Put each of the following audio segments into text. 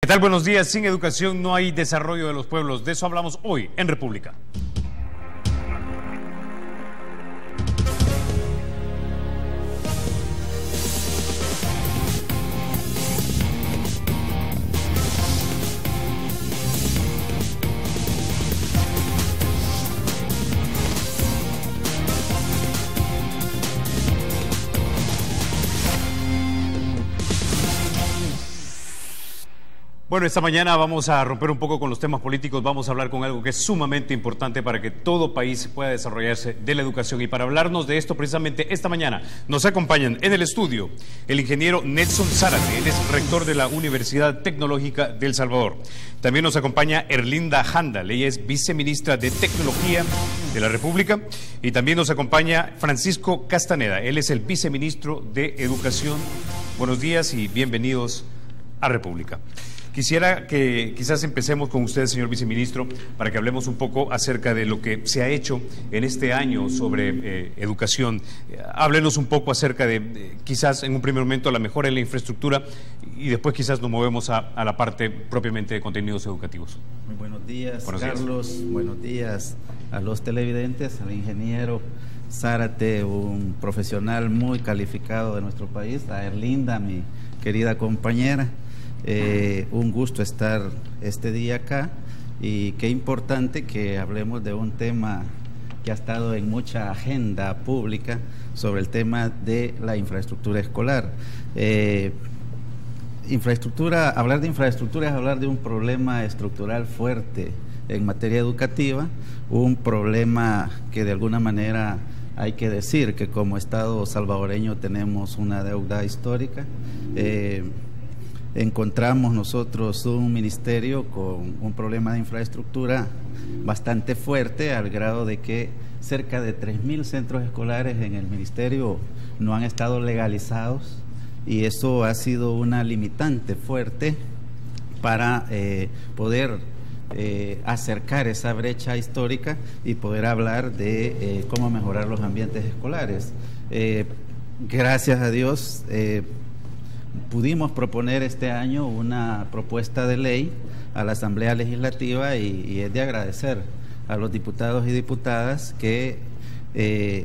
¿Qué tal? Buenos días. Sin educación no hay desarrollo de los pueblos. De eso hablamos hoy en República. Bueno, esta mañana vamos a romper un poco con los temas políticos, vamos a hablar con algo que es sumamente importante para que todo país pueda desarrollarse de la educación. Y para hablarnos de esto precisamente esta mañana nos acompañan en el estudio el ingeniero Nelson Zárate, él es rector de la Universidad Tecnológica de El Salvador. También nos acompaña Erlinda Handal, ella es viceministra de Tecnología de la República. Y también nos acompaña Francisco Castaneda, él es el viceministro de Educación. Buenos días y bienvenidos a República. Quisiera que quizás empecemos con usted, señor viceministro, para que hablemos un poco acerca de lo que se ha hecho en este año sobre educación. Háblenos un poco acerca de, quizás en un primer momento, la mejora en la infraestructura y después quizás nos movemos a la parte propiamente de contenidos educativos. Muy buenos días, Carlos. Buenos días a los televidentes, al ingeniero Zárate, un profesional muy calificado de nuestro país, a Erlinda, mi querida compañera. Un gusto estar este día acá y qué importante que hablemos de un tema que ha estado en mucha agenda pública sobre el tema de la infraestructura escolar. Hablar de infraestructura es hablar de un problema estructural fuerte en materia educativa, un problema que de alguna manera hay que decir que como Estado salvadoreño tenemos una deuda histórica. Encontramos nosotros un ministerio con un problema de infraestructura bastante fuerte, al grado de que cerca de 3.000 centros escolares en el ministerio no han estado legalizados, y eso ha sido una limitante fuerte para poder acercar esa brecha histórica y poder hablar de cómo mejorar los ambientes escolares. Gracias a Dios pudimos proponer este año una propuesta de ley a la Asamblea Legislativa y es de agradecer a los diputados y diputadas que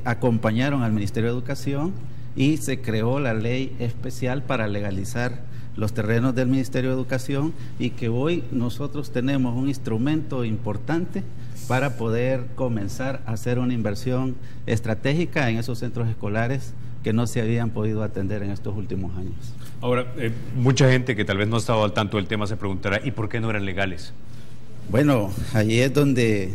acompañaron al Ministerio de Educación y se creó la ley especial para legalizar los terrenos del Ministerio de Educación, y que hoy nosotros tenemos un instrumento importante para poder comenzar a hacer una inversión estratégica en esos centros escolares que no se habían podido atender en estos últimos años. Ahora, mucha gente que tal vez no ha estado al tanto del tema se preguntará, ¿y por qué no eran legales? Bueno, allí es donde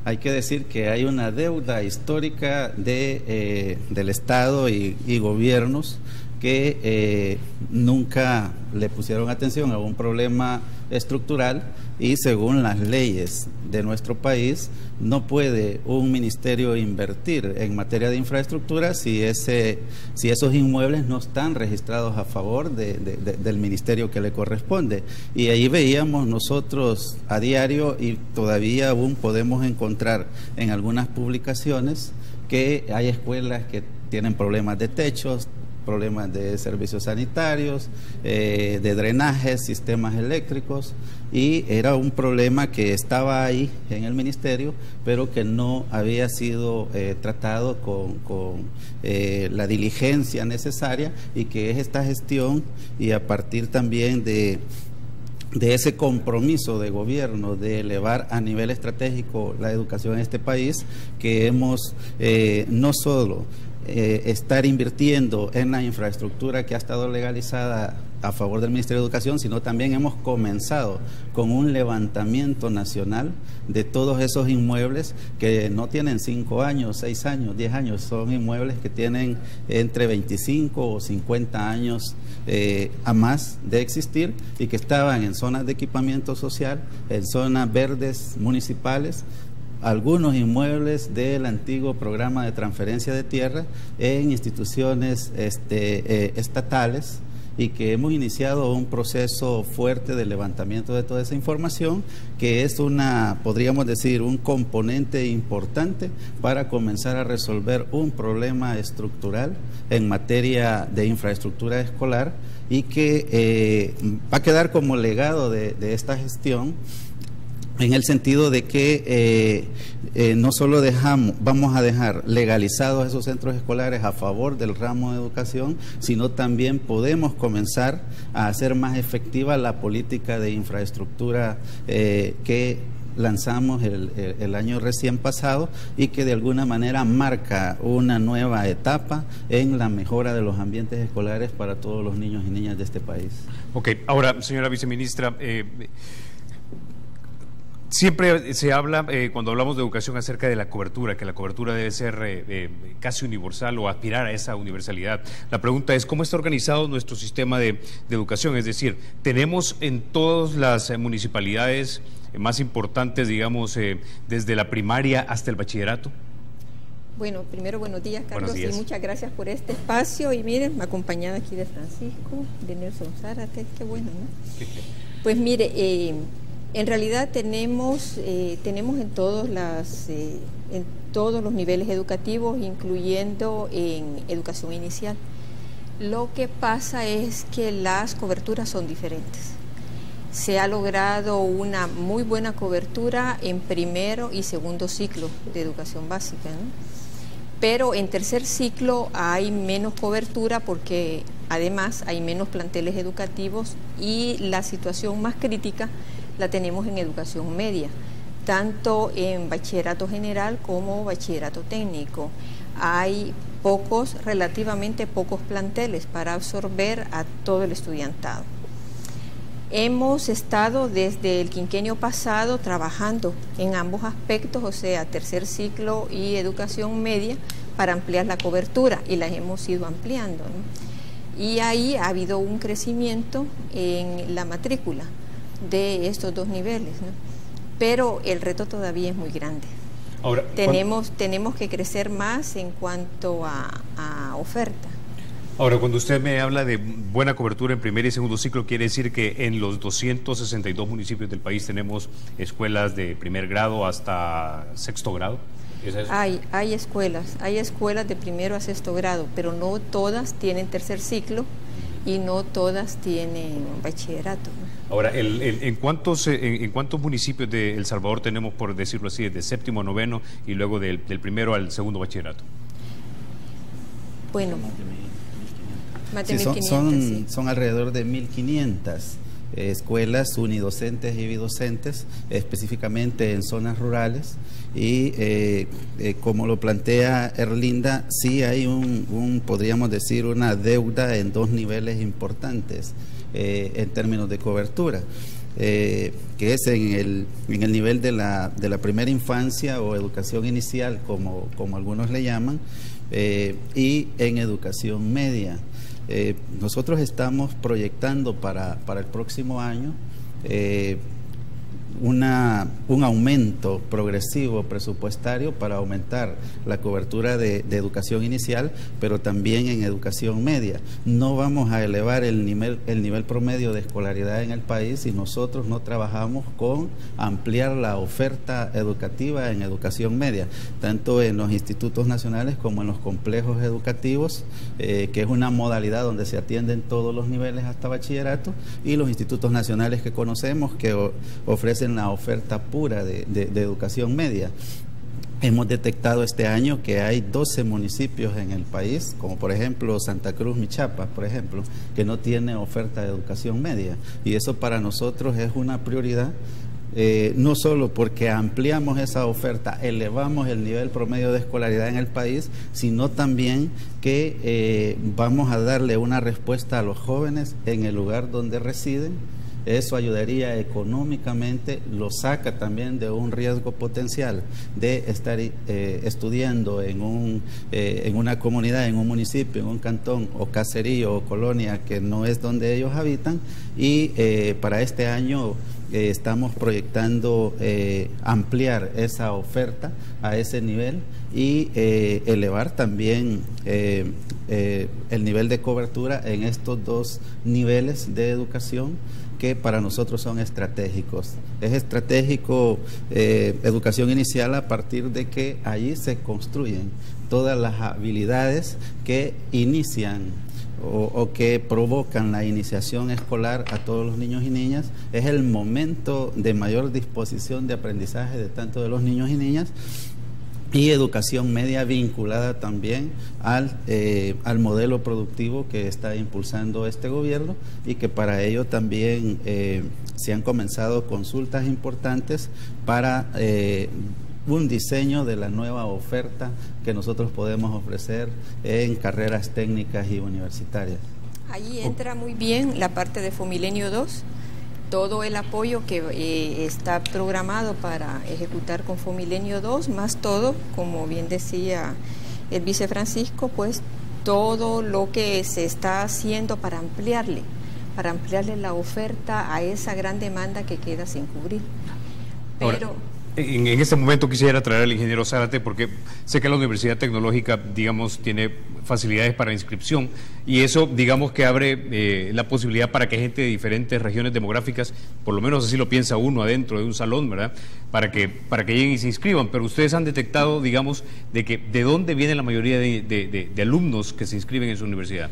hay que decir que hay una deuda histórica del Estado y gobiernos que nunca le pusieron atención a un problema estructural, y según las leyes de nuestro país no puede un ministerio invertir en materia de infraestructura si esos inmuebles no están registrados a favor del ministerio que le corresponde. Y ahí veíamos nosotros a diario, y todavía aún podemos encontrar en algunas publicaciones, que hay escuelas que tienen problemas de techos, problemas de servicios sanitarios, de drenajes, sistemas eléctricos, y era un problema que estaba ahí en el ministerio, pero que no había sido tratado con la diligencia necesaria, y que es esta gestión, y a partir también de ese compromiso de gobierno de elevar a nivel estratégico la educación en este país, que hemos no solo estar invirtiendo en la infraestructura que ha estado legalizada a favor del Ministerio de Educación, sino también hemos comenzado con un levantamiento nacional de todos esos inmuebles que no tienen 5 años, 6 años, 10 años, son inmuebles que tienen entre 25 o 50 años a más de existir, y que estaban en zonas de equipamiento social, en zonas verdes municipales, algunos inmuebles del antiguo programa de transferencia de tierra en instituciones estatales, y que hemos iniciado un proceso fuerte de levantamiento de toda esa información, que es podríamos decir, un componente importante para comenzar a resolver un problema estructural en materia de infraestructura escolar y que va a quedar como legado de esta gestión, en el sentido de que no solo vamos a dejar legalizados esos centros escolares a favor del ramo de educación, sino también podemos comenzar a hacer más efectiva la política de infraestructura que lanzamos el año recién pasado y que de alguna manera marca una nueva etapa en la mejora de los ambientes escolares para todos los niños y niñas de este país. Ok, ahora, señora viceministra, siempre se habla, cuando hablamos de educación, acerca de la cobertura, que la cobertura debe ser casi universal o aspirar a esa universalidad. La pregunta es, ¿cómo está organizado nuestro sistema de educación? Es decir, ¿tenemos en todas las municipalidades más importantes, digamos, desde la primaria hasta el bachillerato? Bueno, primero buenos días, Carlos, buenos días. Y muchas gracias por este espacio. Y miren, acompañada aquí de Francisco, de Nelson Zárate, qué bueno, ¿no? Pues mire, en realidad tenemos en todos los niveles educativos, incluyendo en educación inicial. Lo que pasa es que las coberturas son diferentes. Se ha logrado una muy buena cobertura en primero y segundo ciclo de educación básica, ¿no? Pero en tercer ciclo hay menos cobertura porque además hay menos planteles educativos y la situación más crítica la tenemos en educación media, tanto en bachillerato general como bachillerato técnico. Hay relativamente pocos planteles para absorber a todo el estudiantado. Hemos estado desde el quinquenio pasado trabajando en ambos aspectos, o sea, tercer ciclo y educación media, para ampliar la cobertura y las hemos ido ampliando, ¿no? Y ahí ha habido un crecimiento en la matrícula de estos dos niveles, ¿no? Pero el reto todavía es muy grande. Ahora, tenemos que crecer más en cuanto a oferta. Ahora, cuando usted me habla de buena cobertura en primer y segundo ciclo, ¿quiere decir que en los 262 municipios del país tenemos escuelas de primer grado hasta sexto grado? ¿Es eso? Hay escuelas de primero a sexto grado, pero no todas tienen tercer ciclo y no todas tienen bachillerato, ¿no? Ahora, ¿en cuántos municipios de El Salvador tenemos, por decirlo así, desde séptimo a noveno y luego del primero al segundo bachillerato? Bueno, más de 1.500, son alrededor de 1.500 escuelas unidocentes y bidocentes, específicamente en zonas rurales, y como lo plantea Erlinda, sí hay podríamos decir, una deuda en dos niveles importantes en términos de cobertura. Que es en el nivel de la primera infancia o educación inicial, como algunos le llaman, y en educación media. Nosotros estamos proyectando para el próximo año un aumento progresivo presupuestario para aumentar la cobertura de educación inicial, pero también en educación media. No vamos a elevar el nivel promedio de escolaridad en el país si nosotros no trabajamos con ampliar la oferta educativa en educación media, tanto en los institutos nacionales como en los complejos educativos, que es una modalidad donde se atienden todos los niveles hasta bachillerato, y los institutos nacionales que conocemos, que ofrecen la oferta pura de educación media. Hemos detectado este año que hay 12 municipios en el país, como por ejemplo Santa Cruz, Michapa, por ejemplo, que no tiene oferta de educación media, y eso para nosotros es una prioridad. No solo porque ampliamos esa oferta, elevamos el nivel promedio de escolaridad en el país, sino también que vamos a darle una respuesta a los jóvenes en el lugar donde residen, Eso ayudaría económicamente, lo saca también de un riesgo potencial de estar estudiando en una comunidad, en un municipio, en un cantón o caserío o colonia que no es donde ellos habitan, y para este año estamos proyectando ampliar esa oferta a ese nivel y elevar también el nivel de cobertura en estos dos niveles de educación que para nosotros son estratégicos. Es estratégico educación inicial a partir de que allí se construyen todas las habilidades que inician o que provocan la iniciación escolar a todos los niños y niñas. Es el momento de mayor disposición de aprendizaje de tanto de los niños y niñas, y educación media vinculada también al modelo productivo que está impulsando este gobierno, y que para ello también se han comenzado consultas importantes para un diseño de la nueva oferta que nosotros podemos ofrecer en carreras técnicas y universitarias. Ahí entra muy bien la parte de Fomilenio 2, todo el apoyo que está programado para ejecutar con Fomilenio 2, más todo, como bien decía el vice Francisco, pues todo lo que se está haciendo para ampliarle la oferta a esa gran demanda que queda sin cubrir. Pero ahora, en este momento quisiera traer al ingeniero Zárate, porque sé que la Universidad Tecnológica, digamos, tiene facilidades para inscripción, y eso, digamos, que abre la posibilidad para que gente de diferentes regiones demográficas, por lo menos así lo piensa uno adentro de un salón, ¿verdad?, para que lleguen y se inscriban. Pero ustedes han detectado, digamos, de dónde viene la mayoría de alumnos que se inscriben en su universidad.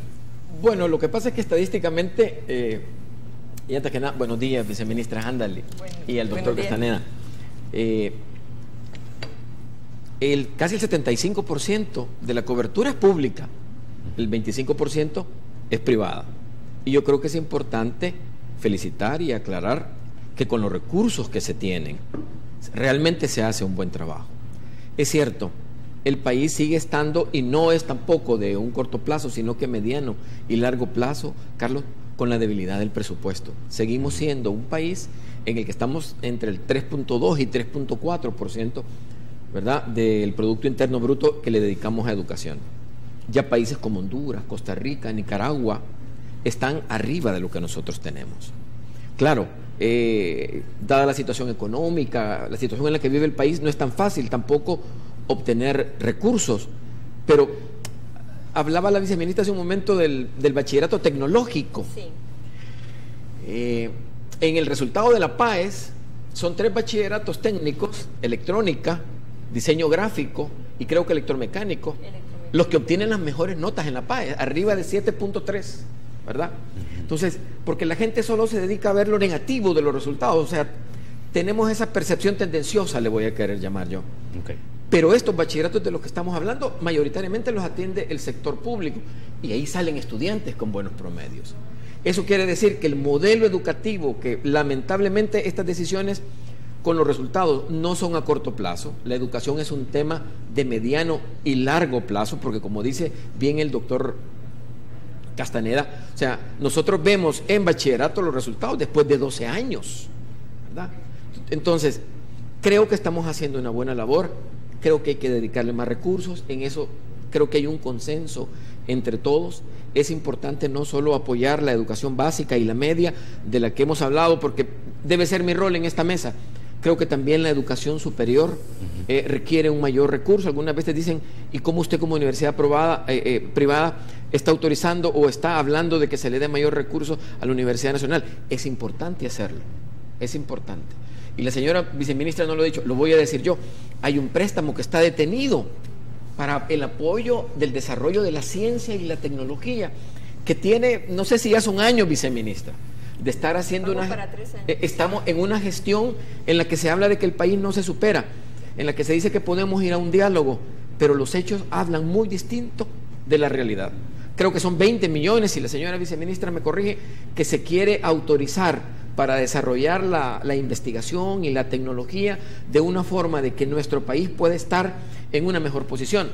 Bueno, lo que pasa es que estadísticamente, y antes que nada, buenos días, viceministra Handali, y al doctor Castaneda. Casi el 75% de la cobertura es pública, el 25% es privada. Y yo creo que es importante felicitar y aclarar que con los recursos que se tienen, realmente se hace un buen trabajo. Es cierto, el país sigue estando, y no es tampoco de un corto plazo, sino que mediano y largo plazo, Carlos, con la debilidad del presupuesto. Seguimos siendo un país en el que estamos entre el 3.2 y 3.4%, ¿verdad?, del Producto Interno Bruto que le dedicamos a educación. Ya países como Honduras, Costa Rica, Nicaragua están arriba de lo que nosotros tenemos. Claro, dada la situación económica, la situación en la que vive el país, no es tan fácil tampoco obtener recursos, pero hablaba la viceministra hace un momento del bachillerato tecnológico. sí. En el resultado de la PAES son 3 bachilleratos técnicos: electrónica, diseño gráfico y creo que electromecánico, los que obtienen las mejores notas en la PAES, arriba de 7.3, ¿verdad? Entonces, porque la gente solo se dedica a ver lo negativo de los resultados, o sea, tenemos esa percepción tendenciosa, le voy a querer llamar yo. Okay. Pero estos bachilleratos de los que estamos hablando, mayoritariamente los atiende el sector público, y ahí salen estudiantes con buenos promedios. Eso quiere decir que el modelo educativo, que lamentablemente estas decisiones con los resultados no son a corto plazo, la educación es un tema de mediano y largo plazo, porque como dice bien el doctor Castaneda, o sea, nosotros vemos en bachillerato los resultados después de 12 años, ¿verdad? Entonces, creo que estamos haciendo una buena labor, creo que hay que dedicarle más recursos, en eso creo que hay un consenso entre todos. Es importante no solo apoyar la educación básica y la media, de la que hemos hablado, porque debe ser mi rol en esta mesa. Creo que también la educación superior requiere un mayor recurso. Algunas veces dicen, ¿y cómo usted como universidad privada está autorizando o está hablando de que se le dé mayor recurso a la Universidad Nacional? Es importante hacerlo, es importante. Y la señora viceministra no lo ha dicho, lo voy a decir yo. Hay un préstamo que está detenido para el apoyo del desarrollo de la ciencia y la tecnología, que tiene, no sé si ya son años, viceministra, de estar haciendo estamos en una gestión en la que se habla de que el país no se supera, en la que se dice que podemos ir a un diálogo, pero los hechos hablan muy distinto de la realidad. Creo que son 20 millones, si la señora viceministra me corrige, que se quiere autorizar para desarrollar la investigación y la tecnología de una forma de que nuestro país pueda estar en una mejor posición.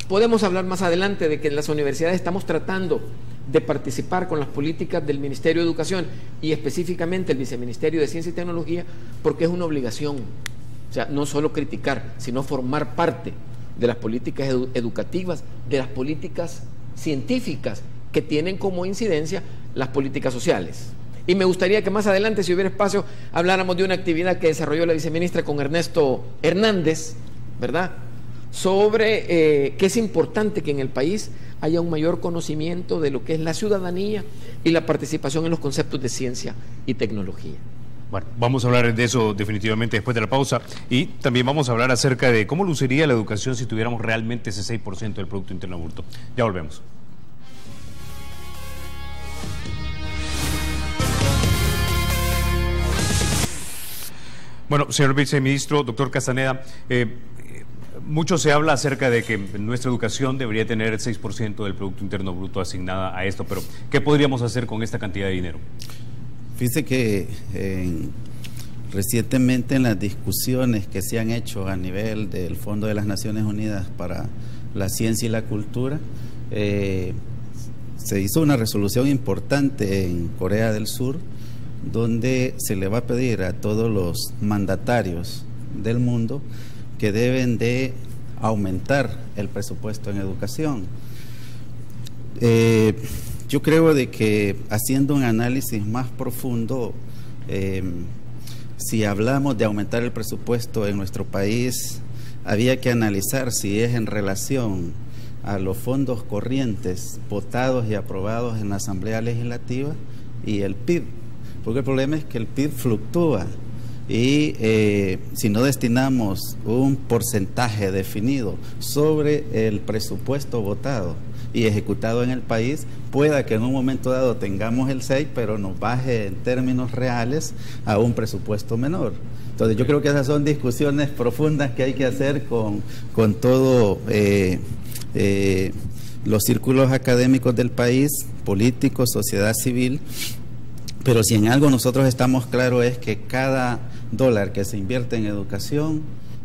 Podemos hablar más adelante de que en las universidades estamos tratando de participar con las políticas del Ministerio de Educación y específicamente el Viceministerio de Ciencia y Tecnología, porque es una obligación. O sea, no solo criticar, sino formar parte de las políticas educativas, de las políticas científicas que tienen como incidencia las políticas sociales. Y me gustaría que más adelante, si hubiera espacio, habláramos de una actividad que desarrolló la viceministra con Ernesto Hernández, ¿verdad?, sobre que es importante que en el país haya un mayor conocimiento de lo que es la ciudadanía y la participación en los conceptos de ciencia y tecnología. Bueno, vamos a hablar de eso definitivamente después de la pausa, y también vamos a hablar acerca de cómo luciría la educación si tuviéramos realmente ese 6% del Producto Interno Bruto. Ya volvemos. Bueno, señor viceministro, doctor Castaneda, mucho se habla acerca de que nuestra educación debería tener el 6% del Producto Interno Bruto asignada a esto, pero ¿qué podríamos hacer con esta cantidad de dinero? Fíjese que recientemente en las discusiones que se han hecho a nivel del Fondo de las Naciones Unidas para la Ciencia y la Cultura, se hizo una resolución importante en Corea del Sur, donde se le va a pedir a todos los mandatarios del mundo que deben de aumentar el presupuesto en educación. Yo creo de que haciendo un análisis más profundo, si hablamos de aumentar el presupuesto en nuestro país, había que analizar si es en relación a los fondos corrientes votados y aprobados en la Asamblea Legislativa y el PIB, porque el problema es que el PIB fluctúa y si no destinamos un porcentaje definido sobre el presupuesto votado y ejecutado en el país, pueda que en un momento dado tengamos el 6, pero nos baje en términos reales a un presupuesto menor. Entonces yo creo que esas son discusiones profundas que hay que hacer con todo los círculos académicos del país, políticos, sociedad civil. Pero si en algo nosotros estamos claros es que cada dólar que se invierte en educación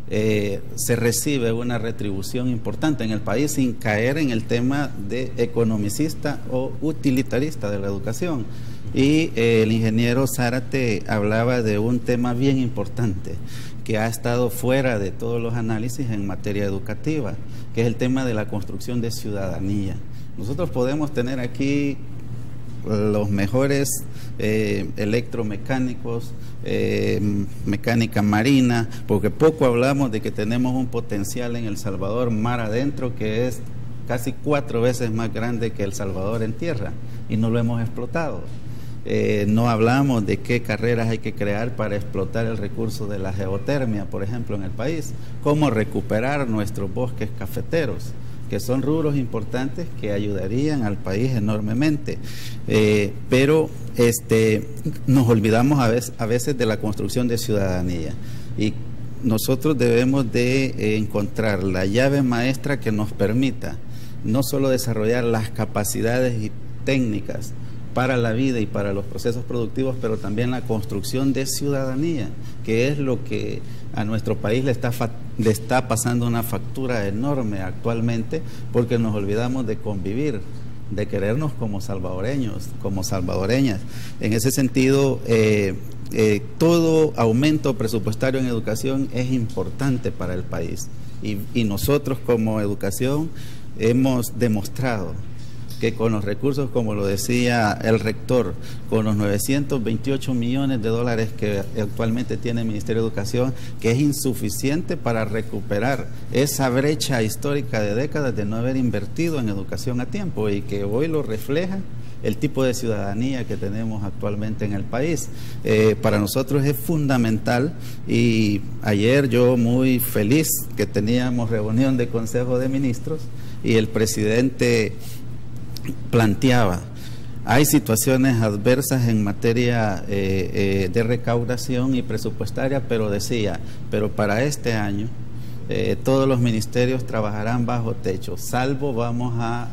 se recibe una retribución importante en el país, sin caer en el tema de economicista o utilitarista de la educación. Y el ingeniero Zárate hablaba de un tema bien importante que ha estado fuera de todos los análisis en materia educativa, que es el tema de la construcción de ciudadanía. Nosotros podemos tener aquí los mejores electromecánicos, mecánica marina, porque poco hablamos de que tenemos un potencial en El Salvador mar adentro que es casi 4 veces más grande que El Salvador en tierra, y no lo hemos explotado. No hablamos de qué carreras hay que crear para explotar el recurso de la geotermia, por ejemplo, en el país, cómo recuperar nuestros bosques cafeteros, que son rubros importantes que ayudarían al país enormemente, pero nos olvidamos a veces de la construcción de ciudadanía, y nosotros debemos de encontrar la llave maestra que nos permita no solo desarrollar las capacidades y técnicas para la vida y para los procesos productivos, pero también la construcción de ciudadanía, que es lo que a nuestro país le está pasando una factura enorme actualmente, porque nos olvidamos de convivir, de querernos como salvadoreños, como salvadoreñas. En ese sentido, todo aumento presupuestario en educación es importante para el país, y nosotros como educación hemos demostrado que con los recursos, como lo decía el rector, con los 928 millones de dólares que actualmente tiene el Ministerio de Educación, que es insuficiente para recuperar esa brecha histórica de décadas de no haber invertido en educación a tiempo, y que hoy lo refleja el tipo de ciudadanía que tenemos actualmente en el país. Para nosotros es fundamental, y ayer yo muy feliz que teníamos reunión de Consejo de Ministros y el presidente planteaba, hay situaciones adversas en materia de recaudación y presupuestaria, pero decía, pero para este año todos los ministerios trabajarán bajo techo, salvo vamos a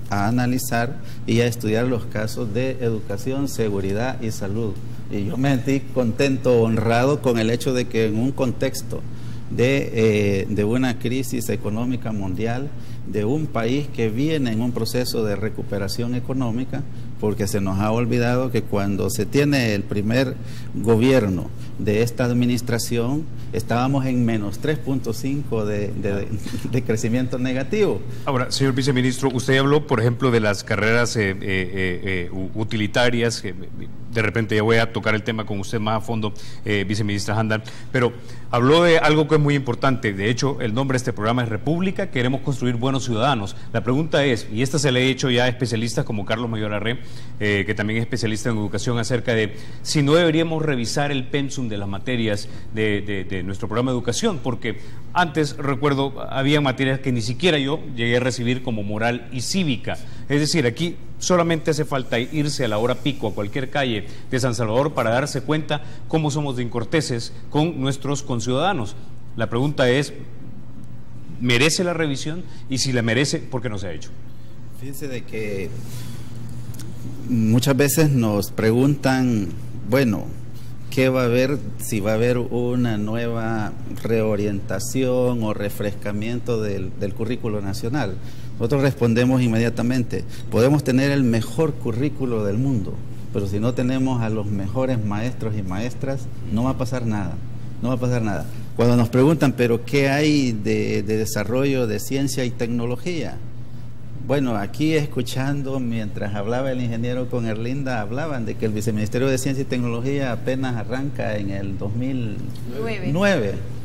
analizar y a estudiar los casos de educación, seguridad y salud. Y yo me sentí contento, honrado con el hecho de que en un contexto de una crisis económica mundial, de un país que viene en un proceso de recuperación económica, porque se nos ha olvidado que cuando se tiene el primer gobierno de esta administración, estábamos en menos 3.5 de crecimiento negativo. Ahora, señor viceministro, usted habló, por ejemplo, de las carreras utilitarias. De repente ya voy a tocar el tema con usted más a fondo, viceministra Handal, pero habló de algo que es muy importante. De hecho, el nombre de este programa es República, queremos construir buenos ciudadanos. La pregunta es, y esta se le he hecho ya a especialistas como Carlos Mayor-Arré, que también es especialista en educación, acerca de si no deberíamos revisar el pensum de las materias de nuestro programa de educación, porque antes, recuerdo, había materias que ni siquiera yo llegué a recibir, como moral y cívica. Es decir, aquí solamente hace falta irse a la hora pico a cualquier calle de San Salvador para darse cuenta cómo somos de incorteses con nuestros conciudadanos. La pregunta es, ¿merece la revisión? Y si la merece, ¿por qué no se ha hecho? Fíjense de que muchas veces nos preguntan, bueno, ¿qué va a haber? Si va a haber una nueva reorientación o refrescamiento del currículo nacional. Nosotros respondemos inmediatamente, podemos tener el mejor currículo del mundo, pero si no tenemos a los mejores maestros y maestras, no va a pasar nada, no va a pasar nada. Cuando nos preguntan, ¿pero qué hay de desarrollo de ciencia y tecnología? Bueno, aquí escuchando, mientras hablaba el ingeniero con Erlinda, hablaban de que el Viceministerio de Ciencia y Tecnología apenas arranca en el 2009.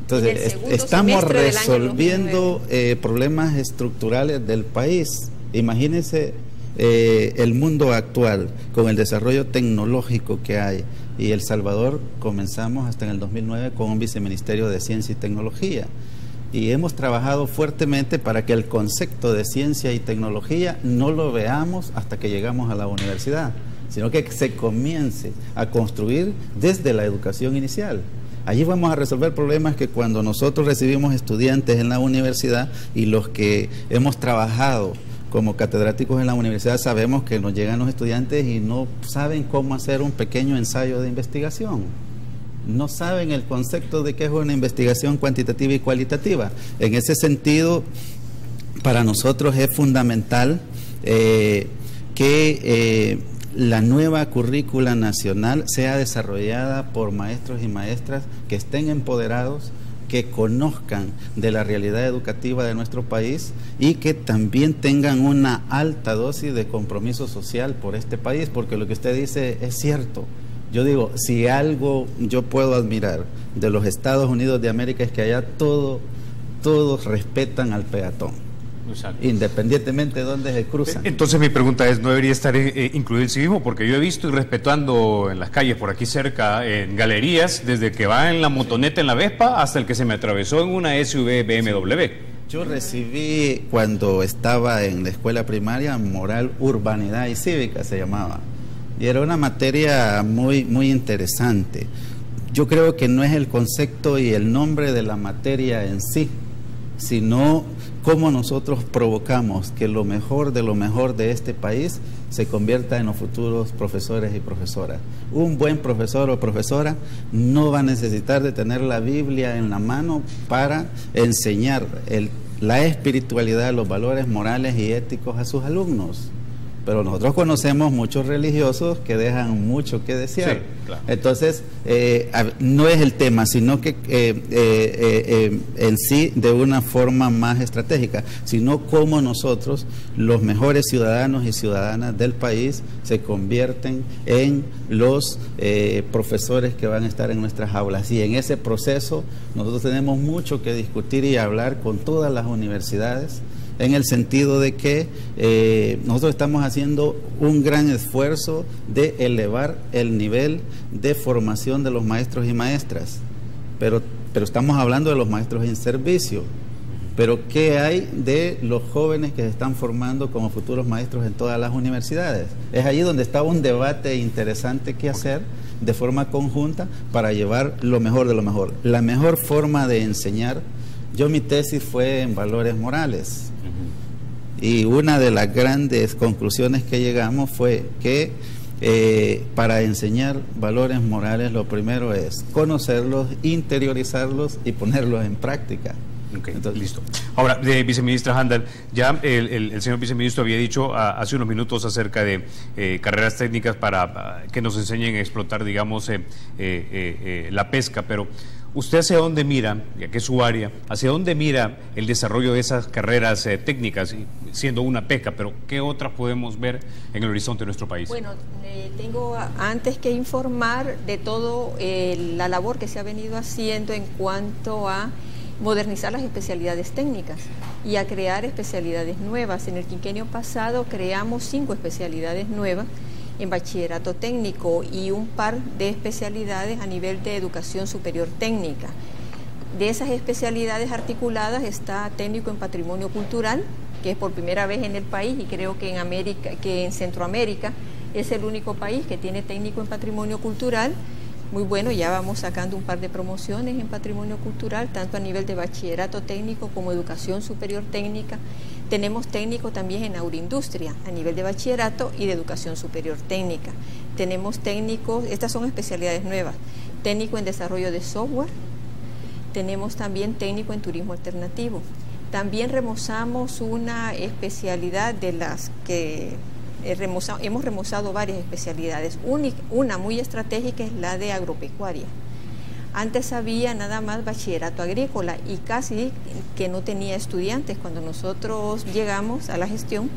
Entonces, estamos resolviendo problemas estructurales del país. Imagínense el mundo actual con el desarrollo tecnológico que hay. Y El Salvador comenzamos hasta en el 2009 con un Viceministerio de Ciencia y Tecnología. Y hemos trabajado fuertemente para que el concepto de ciencia y tecnología no lo veamos hasta que llegamos a la universidad, sino que se comience a construir desde la educación inicial. Allí vamos a resolver problemas que cuando nosotros recibimos estudiantes en la universidad, y los que hemos trabajado como catedráticos en la universidad sabemos que nos llegan los estudiantes y no saben cómo hacer un pequeño ensayo de investigación. No saben el concepto de qué es una investigación cuantitativa y cualitativa. En ese sentido, para nosotros es fundamental que la nueva currícula nacional sea desarrollada por maestros y maestras que estén empoderados, que conozcan de la realidad educativa de nuestro país y que también tengan una alta dosis de compromiso social por este país, porque lo que usted dice es cierto. Yo digo, si algo yo puedo admirar de los Estados Unidos de América es que allá todos respetan al peatón. Exacto. Independientemente de dónde se cruzan. Entonces mi pregunta es, ¿no debería estar incluido el civismo? Porque yo he visto y respetando en las calles por aquí cerca, en galerías, desde que va en la motoneta, en la Vespa, hasta el que se me atravesó en una SUV BMW. Yo recibí, cuando estaba en la escuela primaria, moral, urbanidad y cívica se llamaba. Y era una materia muy interesante. Yo creo que no es el concepto y el nombre de la materia en sí, sino cómo nosotros provocamos que lo mejor de este país se convierta en los futuros profesores y profesoras. Un buen profesor o profesora no va a necesitar de tener la Biblia en la mano para enseñar la espiritualidad, los valores morales y éticos a sus alumnos. Pero nosotros conocemos muchos religiosos que dejan mucho que desear. Sí, claro. Entonces, no es el tema, sino que en sí de una forma más estratégica, sino cómo nosotros, los mejores ciudadanos y ciudadanas del país, se convierten en los profesores que van a estar en nuestras aulas. Y en ese proceso nosotros tenemos mucho que discutir y hablar con todas las universidades, en el sentido de que nosotros estamos haciendo un gran esfuerzo de elevar el nivel de formación de los maestros y maestras, pero estamos hablando de los maestros en servicio. Pero ¿qué hay de los jóvenes que se están formando como futuros maestros en todas las universidades? Es allí donde está un debate interesante que hacer de forma conjunta para llevar lo mejor de lo mejor. La mejor forma de enseñar, mi tesis fue en valores morales. Y una de las grandes conclusiones que llegamos fue que Para enseñar valores morales, lo primero es conocerlos, interiorizarlos y ponerlos en práctica. Okay, entonces, listo. Ahora, viceministra Handal, ya el señor viceministro había dicho hace unos minutos acerca de carreras técnicas para que nos enseñen a explotar, digamos, la pesca, pero ¿usted hacia dónde mira, ya que es su área, hacia dónde mira el desarrollo de esas carreras técnicas, siendo una pesca, pero qué otras podemos ver en el horizonte de nuestro país? Bueno, tengo antes que informar de todo la labor que se ha venido haciendo en cuanto a modernizar las especialidades técnicas y a crear especialidades nuevas. En el quinquenio pasado creamos 5 especialidades nuevas en bachillerato técnico y un par de especialidades a nivel de educación superior técnica. De esas especialidades articuladas está técnico en patrimonio cultural, que es por primera vez en el país y creo que en Centroamérica es el único país que tiene técnico en patrimonio cultural. Muy bueno, ya vamos sacando un par de promociones en patrimonio cultural, tanto a nivel de bachillerato técnico como educación superior técnica. Tenemos técnico también en agroindustria, a nivel de bachillerato y de educación superior técnica. Tenemos técnicos, estas son especialidades nuevas, técnico en desarrollo de software, tenemos también técnico en turismo alternativo. También remozamos una especialidad de las que hemos remozado varias especialidades. Una muy estratégica es la de agropecuaria. Antes había nada más bachillerato agrícola y casi que no tenía estudiantes. Cuando nosotros llegamos a la gestión,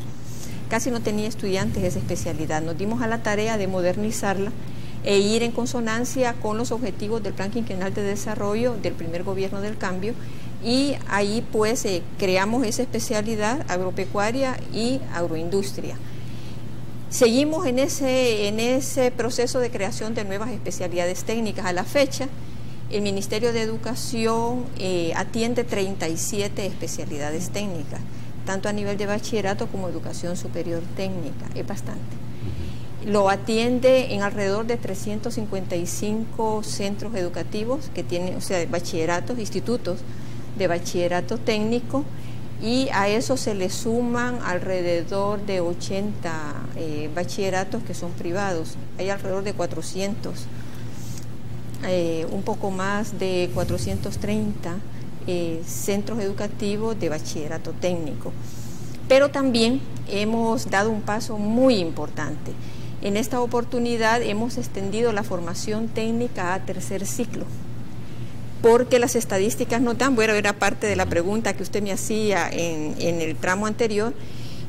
casi no tenía estudiantes esa especialidad. Nos dimos a la tarea de modernizarla e ir en consonancia con los objetivos del Plan Quinquenal de Desarrollo del primer gobierno del cambio, y ahí pues creamos esa especialidad agropecuaria y agroindustria. Seguimos en ese proceso de creación de nuevas especialidades técnicas. A la fecha, el Ministerio de Educación atiende 37 especialidades técnicas, tanto a nivel de bachillerato como educación superior técnica, es bastante. Lo atiende en alrededor de 355 centros educativos que tienen, o sea, bachilleratos, institutos de bachillerato técnico, y a eso se le suman alrededor de 80 bachilleratos que son privados. Hay alrededor de 400, un poco más de 430 centros educativos de bachillerato técnico. Pero también hemos dado un paso muy importante. En esta oportunidad hemos extendido la formación técnica a tercer ciclo, porque las estadísticas no dan, bueno, era parte de la pregunta que usted me hacía en el tramo anterior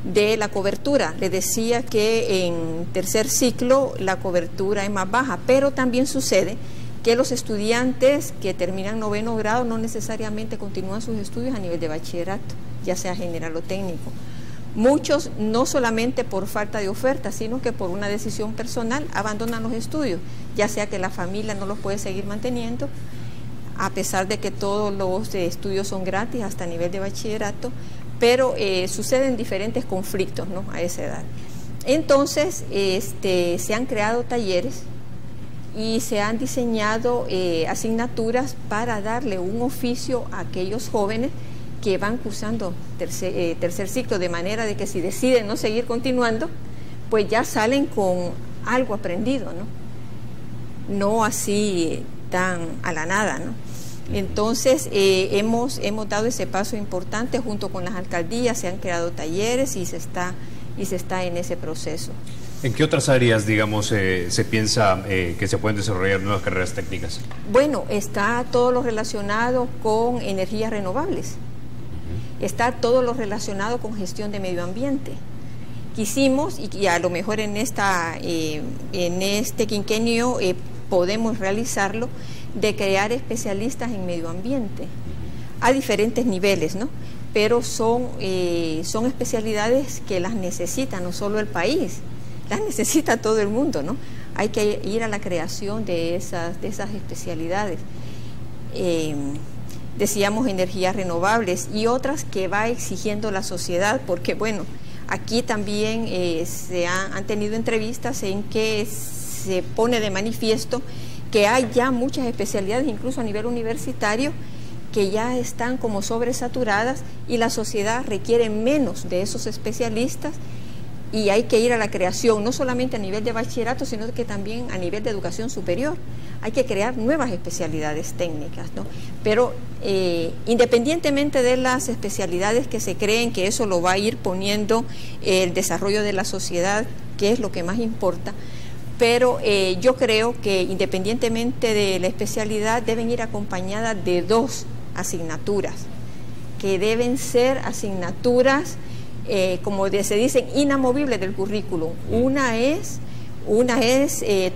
de la cobertura. Le decía que en tercer ciclo la cobertura es más baja, pero también sucede que los estudiantes que terminan 9º grado no necesariamente continúan sus estudios a nivel de bachillerato, ya sea general o técnico. Muchos, no solamente por falta de oferta, sino que por una decisión personal, abandonan los estudios, ya sea que la familia no los puede seguir manteniendo, a pesar de que todos los estudios son gratis hasta nivel de bachillerato, pero suceden diferentes conflictos, ¿no?, a esa edad. Entonces, se han creado talleres y se han diseñado asignaturas para darle un oficio a aquellos jóvenes que van cursando tercer ciclo, de manera de que si deciden no seguir continuando, pues ya salen con algo aprendido, ¿no? No así tan a la nada, ¿no? Entonces hemos dado ese paso importante junto con las alcaldías, se han creado talleres y se está en ese proceso. ¿En qué otras áreas, digamos, se piensa que se pueden desarrollar nuevas carreras técnicas? Bueno, está todo lo relacionado con energías renovables, está todo lo relacionado con gestión de medio ambiente. Quisimos, y a lo mejor en este quinquenio podemos realizarlo, de crear especialistas en medio ambiente a diferentes niveles, ¿no? Pero son especialidades que las necesita no solo el país, las necesita todo el mundo, ¿no? Hay que ir a la creación de esas especialidades. Decíamos energías renovables y otras que va exigiendo la sociedad, porque bueno, aquí también han tenido entrevistas en que se pone de manifiesto que hay ya muchas especialidades, incluso a nivel universitario, que ya están como sobresaturadas y la sociedad requiere menos de esos especialistas y hay que ir a la creación, no solamente a nivel de bachillerato, sino que también a nivel de educación superior. Hay que crear nuevas especialidades técnicas, ¿no? Pero independientemente de las especialidades que se creen, que eso lo va a ir poniendo el desarrollo de la sociedad, que es lo que más importa, pero yo creo que independientemente de la especialidad deben ir acompañadas de 2 asignaturas, que deben ser asignaturas, como se dicen, inamovibles del currículum. Una es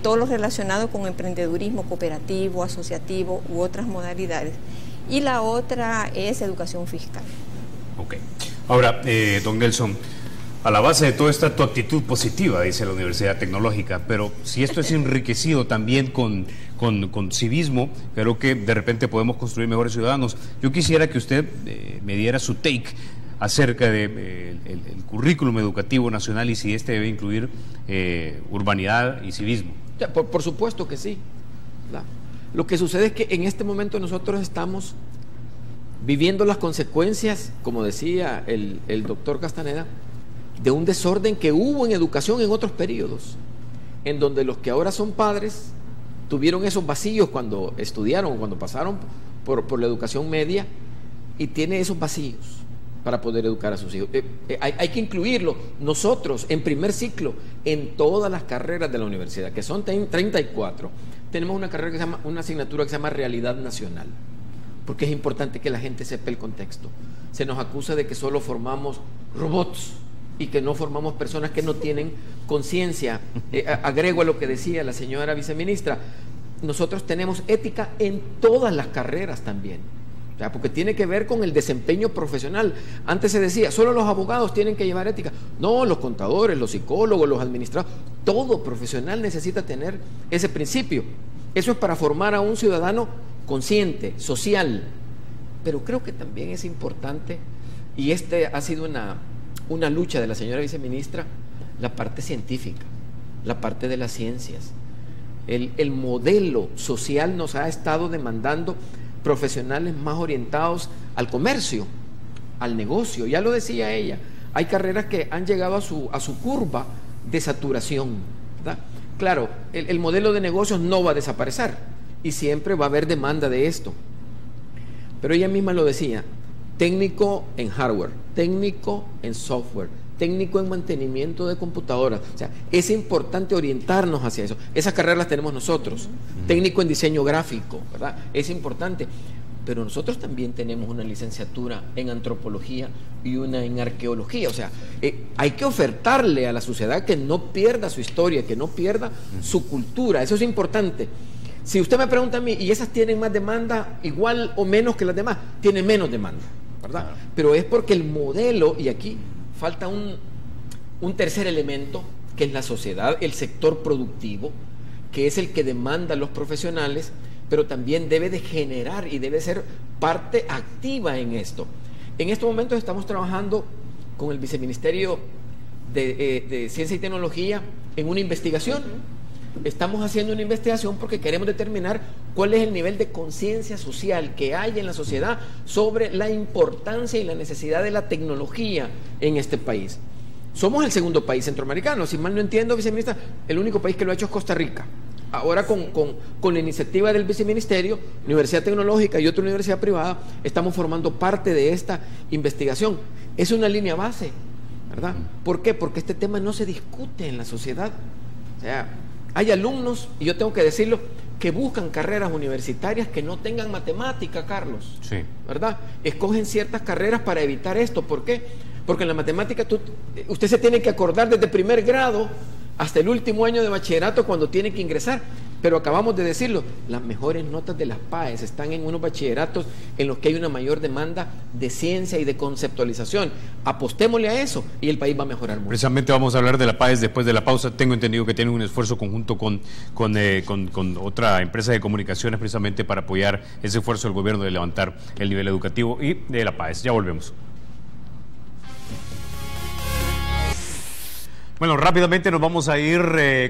todo lo relacionado con emprendedurismo cooperativo, asociativo u otras modalidades. Y la otra es educación fiscal. Ok. Ahora, don Nelson, a la base de todo está tu actitud positiva, dice la Universidad Tecnológica, pero si esto es enriquecido también con civismo, creo que de repente podemos construir mejores ciudadanos. Yo quisiera que usted me diera su take acerca de el currículum educativo nacional y si este debe incluir urbanidad y civismo. Por supuesto que sí. Lo que sucede es que en este momento nosotros estamos viviendo las consecuencias, como decía el doctor Castaneda, de un desorden que hubo en educación en otros periodos, en donde los que ahora son padres tuvieron esos vacíos cuando estudiaron, cuando pasaron por la educación media, y tiene esos vacíos para poder educar a sus hijos. Hay que incluirlo nosotros en primer ciclo en todas las carreras de la universidad, que son 34. Tenemos una carrera que se llama, una asignatura que se llama Realidad Nacional, porque es importante que la gente sepa el contexto. Se nos acusa de que solo formamos robots y que no formamos personas que no tienen conciencia. Agrego a lo que decía la señora viceministra, nosotros tenemos ética en todas las carreras también. O sea, porque tiene que ver con el desempeño profesional. Antes se decía, solo los abogados tienen que llevar ética. No, los contadores, los psicólogos, los administradores, todo profesional necesita tener ese principio. Eso es para formar a un ciudadano consciente, social. Pero creo que también es importante, y ha sido una lucha de la señora viceministra, la parte científica, la parte de las ciencias. El modelo social nos ha estado demandando profesionales más orientados al comercio, al negocio. Ya lo decía ella, hay carreras que han llegado a su curva de saturación, ¿verdad? Claro, el modelo de negocios no va a desaparecer y siempre va a haber demanda de esto, pero ella misma lo decía: técnico en hardware, técnico en software, técnico en mantenimiento de computadoras. O sea, es importante orientarnos hacia eso. Esas carreras las tenemos nosotros. Técnico en diseño gráfico, ¿verdad? Es importante. Pero nosotros también tenemos una licenciatura en antropología y una en arqueología. O sea, hay que ofertarle a la sociedad que no pierda su historia, que no pierda su cultura. Eso es importante. Si usted me pregunta a mí, ¿y esas tienen más demanda igual o menos que las demás? Tienen menos demanda, ¿verdad? Claro. Pero es porque el modelo, y aquí falta un tercer elemento, que es la sociedad, el sector productivo, que es el que demanda a los profesionales, pero también debe de generar y debe ser parte activa en esto. En estos momentos estamos trabajando con el Viceministerio de Ciencia y Tecnología en una investigación. Estamos haciendo una investigación porque queremos determinar cuál es el nivel de conciencia social que hay en la sociedad sobre la importancia y la necesidad de la tecnología en este país. Somos el segundo país centroamericano, si mal no entiendo, viceministra, el único país que lo ha hecho es Costa Rica. Ahora con la iniciativa del viceministerio, Universidad Tecnológica y otra universidad privada, estamos formando parte de esta investigación. Es una línea base, ¿verdad? ¿Por qué? Porque este tema no se discute en la sociedad. O sea, hay alumnos, y yo tengo que decirlo, que buscan carreras universitarias que no tengan matemática, Carlos. Sí. ¿Verdad? Escogen ciertas carreras para evitar esto. ¿Por qué? Porque en la matemática usted se tiene que acordar desde primer grado hasta el último año de bachillerato cuando tiene que ingresar. Pero acabamos de decirlo, las mejores notas de las PAES están en unos bachilleratos en los que hay una mayor demanda de ciencia y de conceptualización. Apostémosle a eso y el país va a mejorar mucho. Precisamente vamos a hablar de la PAES después de la pausa. Tengo entendido que tienen un esfuerzo conjunto con otra empresa de comunicaciones precisamente para apoyar ese esfuerzo del gobierno de levantar el nivel educativo y de la PAES. Ya volvemos. Bueno, rápidamente nos vamos a ir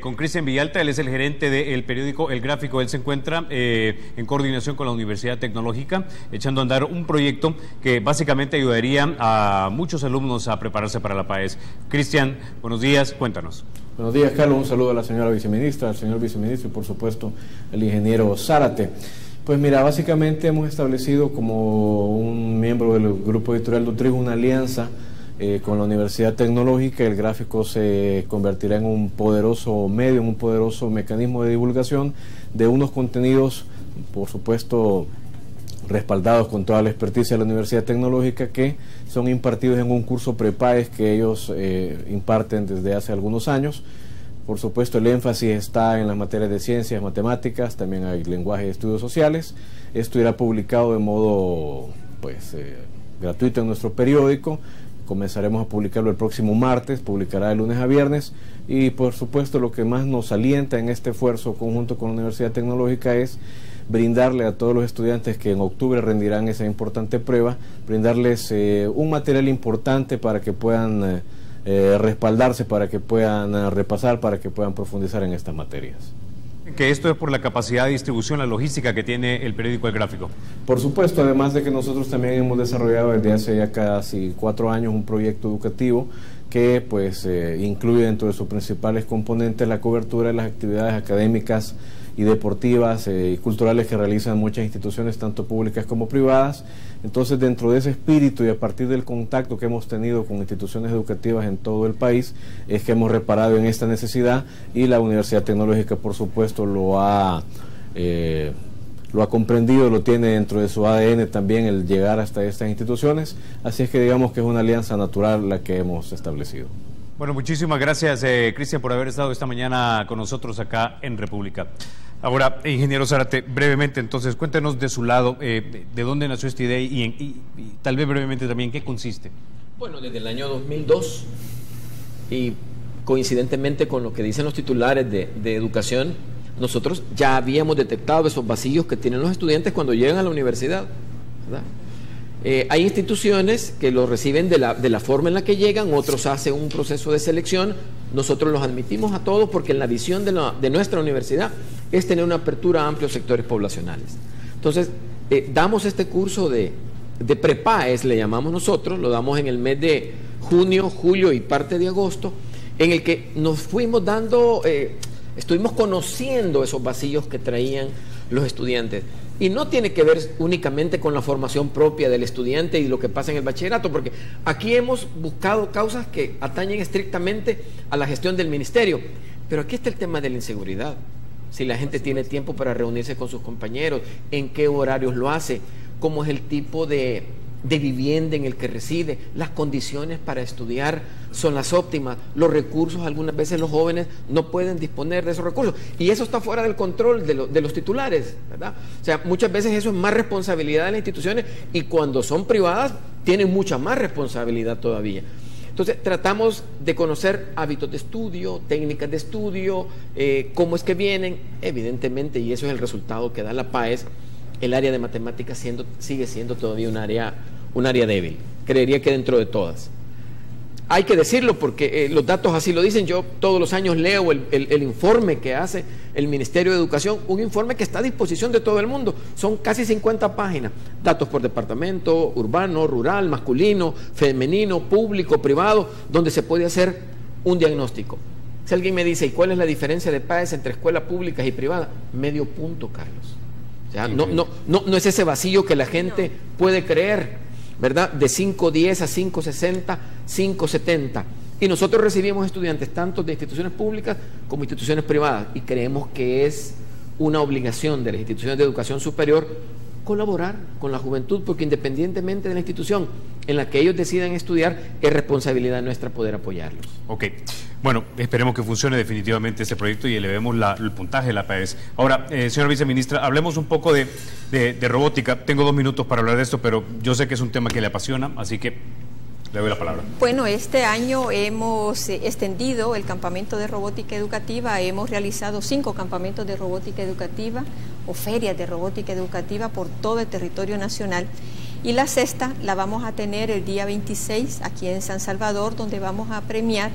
con Cristian Villalta. Él es el gerente del periódico El Gráfico. Él se encuentra en coordinación con la Universidad Tecnológica, echando a andar un proyecto que básicamente ayudaría a muchos alumnos a prepararse para la PAES. Cristian, buenos días, cuéntanos. Buenos días, Carlos. Un saludo a la señora viceministra, al señor viceministro y por supuesto al ingeniero Zárate. Pues mira, básicamente hemos establecido como un miembro del grupo editorial Nutrijo una alianza con la Universidad Tecnológica. El Gráfico se convertirá en un poderoso medio, en un poderoso mecanismo de divulgación de unos contenidos, por supuesto, respaldados con toda la experticia de la Universidad Tecnológica, que son impartidos en un curso PREPAES que ellos imparten desde hace algunos años. Por supuesto, el énfasis está en las materias de ciencias, matemáticas, también hay lenguaje y estudios sociales. Esto irá publicado de modo gratuito en nuestro periódico. Comenzaremos a publicarlo el próximo martes, publicará de lunes a viernes, y por supuesto lo que más nos alienta en este esfuerzo conjunto con la Universidad Tecnológica es brindarle a todos los estudiantes que en octubre rendirán esa importante prueba, brindarles un material importante para que puedan respaldarse, para que puedan repasar, para que puedan profundizar en estas materias. Que esto es por la capacidad de distribución, la logística que tiene el periódico El Gráfico. Por supuesto, además de que nosotros también hemos desarrollado desde hace ya casi 4 años un proyecto educativo que incluye dentro de sus principales componentes la cobertura de las actividades académicas y deportivas y culturales que realizan muchas instituciones, tanto públicas como privadas. Entonces, dentro de ese espíritu y a partir del contacto que hemos tenido con instituciones educativas en todo el país, es que hemos reparado en esta necesidad, y la Universidad Tecnológica, por supuesto, lo ha comprendido, lo tiene dentro de su ADN también el llegar hasta estas instituciones. Así es que digamos que es una alianza natural la que hemos establecido. Bueno, muchísimas gracias, Cristian, por haber estado esta mañana con nosotros acá en República. Ahora, ingeniero Zárate, brevemente, entonces, cuéntenos de su lado, de dónde nació esta idea y tal vez brevemente también, ¿qué consiste? Bueno, desde el año 2002, y coincidentemente con lo que dicen los titulares de educación, nosotros ya habíamos detectado esos vacíos que tienen los estudiantes cuando llegan a la universidad, ¿verdad? Hay instituciones que los reciben de la forma en la que llegan, otros hacen un proceso de selección, nosotros los admitimos a todos porque la visión de nuestra universidad es tener una apertura a amplios sectores poblacionales. Entonces, damos este curso de PREPAES, le llamamos nosotros, lo damos en el mes de junio, julio y parte de agosto, en el que nos fuimos estuvimos conociendo esos vacíos que traían los estudiantes. Y no tiene que ver únicamente con la formación propia del estudiante y lo que pasa en el bachillerato, porque aquí hemos buscado causas que atañen estrictamente a la gestión del ministerio. Pero aquí está el tema de la inseguridad. Si la gente tiene tiempo para reunirse con sus compañeros, en qué horarios lo hace, cómo es el tipo de vivienda en el que reside, las condiciones para estudiar son las óptimas, los recursos, algunas veces los jóvenes no pueden disponer de esos recursos, y eso está fuera del control de los titulares, ¿verdad? O sea, muchas veces eso es más responsabilidad de las instituciones, y cuando son privadas tienen mucha más responsabilidad todavía. Entonces tratamos de conocer hábitos de estudio, técnicas de estudio, cómo es que vienen, evidentemente, y eso es el resultado que da la PAES. El área de matemáticas sigue siendo todavía un área débil, creería que dentro de todas. Hay que decirlo porque los datos así lo dicen. Yo todos los años leo el informe que hace el Ministerio de Educación, un informe que está a disposición de todo el mundo. Son casi 50 páginas, datos por departamento, urbano, rural, masculino, femenino, público, privado, donde se puede hacer un diagnóstico. Si alguien me dice, ¿y cuál es la diferencia de PAES entre escuelas públicas y privadas? Medio punto, Carlos. O sea, no es ese vacío que la gente puede creer, ¿verdad? De 5.10 a 5.60, 5.70. Y nosotros recibimos estudiantes tanto de instituciones públicas como instituciones privadas, y creemos que es una obligación de las instituciones de educación superior colaborar con la juventud, porque independientemente de la institución en la que ellos decidan estudiar, es responsabilidad nuestra poder apoyarlos. Ok, bueno, esperemos que funcione definitivamente este proyecto y elevemos el puntaje de la PAES. Ahora, señora viceministra, hablemos un poco de robótica. Tengo 2 minutos para hablar de esto, pero yo sé que es un tema que le apasiona, así que le doy la palabra. Bueno, este año hemos extendido el campamento de robótica educativa, hemos realizado 5 campamentos de robótica educativa o ferias de robótica educativa por todo el territorio nacional, y la 6ª la vamos a tener el día 26 aquí en San Salvador, donde vamos a premiar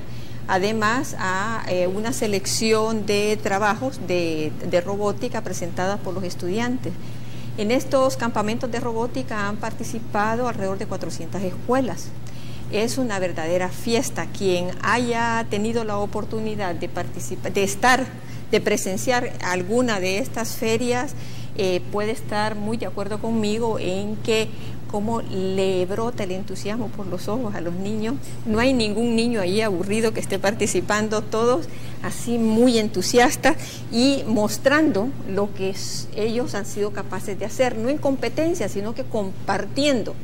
además a una selección de trabajos de robótica presentadas por los estudiantes. En estos campamentos de robótica han participado alrededor de 400 escuelas. Es una verdadera fiesta. Quien haya tenido la oportunidad de participar, de presenciar alguna de estas ferias, puede estar muy de acuerdo conmigo en que cómo le brota el entusiasmo por los ojos a los niños. No hay ningún niño ahí aburrido que esté participando, todos así muy entusiastas y mostrando lo que ellos han sido capaces de hacer, no en competencia, sino que compartiendo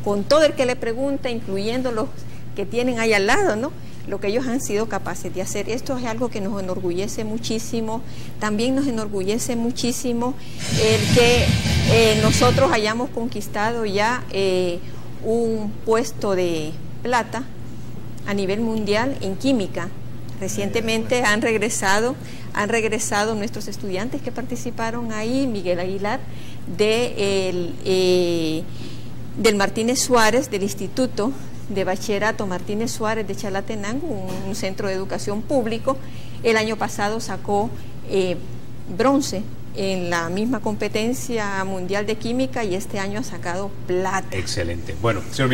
con todo el que le pregunta, incluyendo los que tienen ahí al lado, ¿no?, lo que ellos han sido capaces de hacer. Esto es algo que nos enorgullece muchísimo. También nos enorgullece muchísimo el que nosotros hayamos conquistado ya un puesto de plata a nivel mundial en química. Recientemente han regresado nuestros estudiantes que participaron ahí, Miguel Aguilar, del Martínez Suárez, del Instituto de Bachillerato Martínez Suárez de Chalatenango, un centro de educación público. El año pasado sacó bronce en la misma competencia mundial de química y este año ha sacado plata. Excelente. Bueno, señor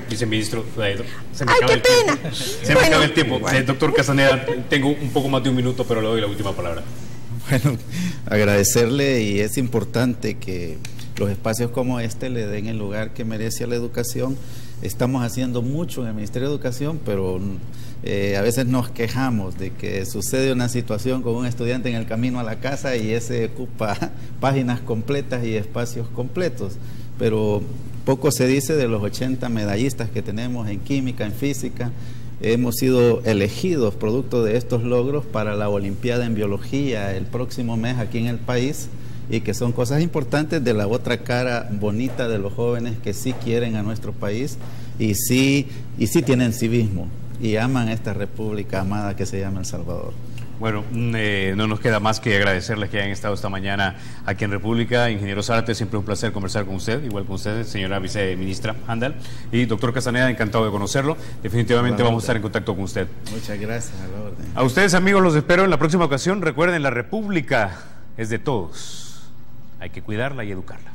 viceministro, se me ¡ay, acaba qué el pena! tiempo. Se me acaba el tiempo. Doctor Castaneda, tengo un poco más de un minuto, pero le doy la última palabra. Bueno, agradecerle, y es importante que los espacios como este le den el lugar que merece a la educación. Estamos haciendo mucho en el Ministerio de Educación, pero a veces nos quejamos de que sucede una situación con un estudiante en el camino a la casa y ese ocupa páginas completas y espacios completos. Pero poco se dice de los 80 medallistas que tenemos en química, en física. Hemos sido elegidos producto de estos logros para la Olimpiada en Biología el próximo mes aquí en el país, y que son cosas importantes de la otra cara bonita de los jóvenes que sí quieren a nuestro país y sí tienen civismo y aman esta república amada que se llama El Salvador. Bueno, no nos queda más que agradecerles que hayan estado esta mañana aquí en República. Ingeniero Zárate, siempre un placer conversar con usted, igual con usted, señora viceministra Handal, y doctor Castaneda, encantado de conocerlo. Definitivamente vamos a estar en contacto con usted. Muchas gracias, a la orden. A ustedes, amigos, los espero en la próxima ocasión. Recuerden, la República es de todos. Hay que cuidarla y educarla.